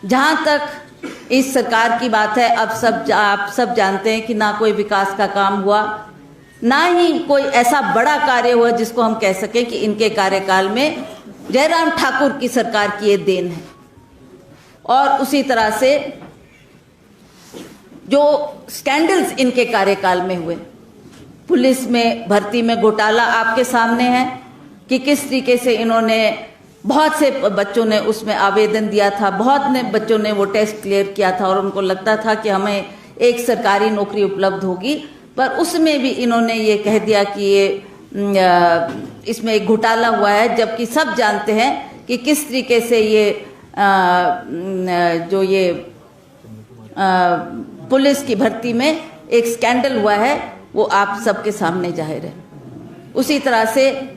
जहां तक इस सरकार की बात है, अब आप सब जानते हैं कि ना कोई विकास का काम हुआ, ना ही कोई ऐसा बड़ा कार्य हुआ जिसको हम कह सकें कि इनके कार्यकाल में जयराम ठाकुर की सरकार की ये देन है। और उसी तरह से जो स्कैंडल्स इनके कार्यकाल में हुए, पुलिस में भर्ती में घोटाला आपके सामने है कि किस तरीके से इन्होंने, बहुत से बच्चों ने उसमें आवेदन दिया था, बहुत ने बच्चों ने वो टेस्ट क्लियर किया था और उनको लगता था कि हमें एक सरकारी नौकरी उपलब्ध होगी, पर उसमें भी इन्होंने ये कह दिया कि ये इसमें एक घोटाला हुआ है, जबकि सब जानते हैं कि किस तरीके से ये जो ये पुलिस की भर्ती में एक स्कैंडल हुआ है वो आप सबके सामने जाहिर है। उसी तरह से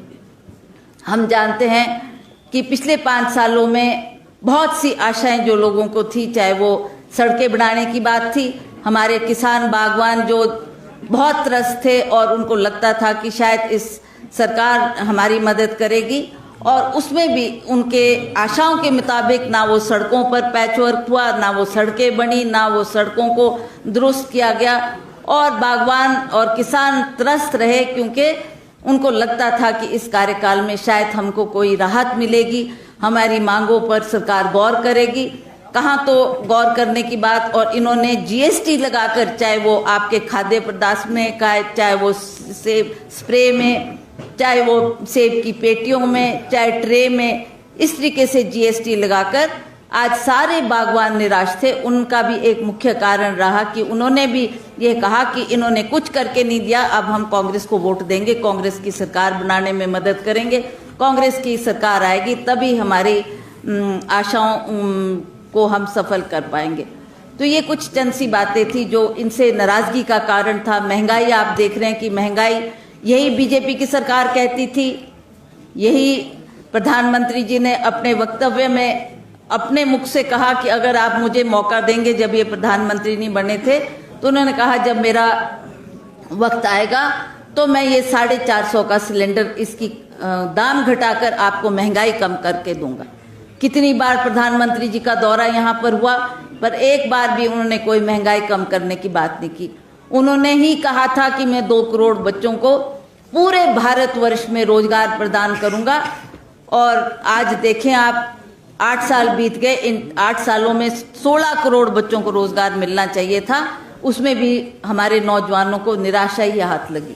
हम जानते हैं कि पिछले 5 सालों में बहुत सी आशाएं जो लोगों को थी, चाहे वो सड़कें बनाने की बात थी, हमारे किसान बागवान जो बहुत त्रस्त थे और उनको लगता था कि शायद इस सरकार हमारी मदद करेगी, और उसमें भी उनके आशाओं के मुताबिक ना वो सड़कों पर पैचवर्क हुआ, ना वो सड़कें बनी, ना वो सड़कों को दुरुस्त किया गया, और बागवान और किसान त्रस्त रहे क्योंकि उनको लगता था कि इस कार्यकाल में शायद हमको कोई राहत मिलेगी, हमारी मांगों पर सरकार गौर करेगी। कहाँ तो गौर करने की बात, और इन्होंने जीएसटी लगाकर, चाहे वो आपके खाद्य पदार्थ में का, चाहे वो सेब स्प्रे में, चाहे वो सेब की पेटियों में, चाहे ट्रे में, इस तरीके से जीएसटी लगाकर आज सारे बागवान निराश थे। उनका भी एक मुख्य कारण रहा कि उन्होंने भी ये कहा कि इन्होंने कुछ करके नहीं दिया, अब हम कांग्रेस को वोट देंगे, कांग्रेस की सरकार बनाने में मदद करेंगे, कांग्रेस की सरकार आएगी तभी हमारी आशाओं को हम सफल कर पाएंगे। तो ये कुछ चंद सी बातें थी जो इनसे नाराजगी का कारण था। महंगाई आप देख रहे हैं कि महंगाई, यही बीजेपी की सरकार कहती थी, यही प्रधानमंत्री जी ने अपने वक्तव्य में अपने मुख से कहा कि अगर आप मुझे मौका देंगे, जब ये प्रधानमंत्री नहीं बने थे तो उन्होंने कहा जब मेरा वक्त आएगा तो मैं ये 450 का सिलेंडर, इसकी दाम घटाकर आपको महंगाई कम करके दूंगा। कितनी बार प्रधानमंत्री जी का दौरा यहाँ पर हुआ, पर एक बार भी उन्होंने कोई महंगाई कम करने की बात नहीं की। उन्होंने ही कहा था कि मैं 2 करोड़ बच्चों को पूरे भारतवर्ष में रोजगार प्रदान करूंगा, और आज देखें आप 8 साल बीत गए, इन 8 सालों में 16 करोड़ बच्चों को रोजगार मिलना चाहिए था, उसमें भी हमारे नौजवानों को निराशा ही हाथ लगी।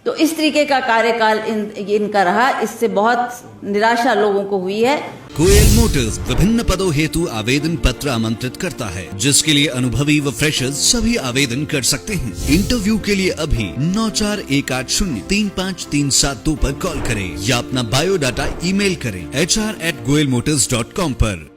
तो इस तरीके का कार्यकाल इनका रहा, इससे बहुत निराशा लोगों को हुई है। गोयल मोटर्स विभिन्न पदों हेतु आवेदन पत्र आमंत्रित करता है, जिसके लिए अनुभवी व फ्रेशर्स सभी आवेदन कर सकते हैं। इंटरव्यू के लिए अभी 9418035372 पर कॉल करें या अपना बायोडाटा ईमेल करें hr@goyalmotors.com पर।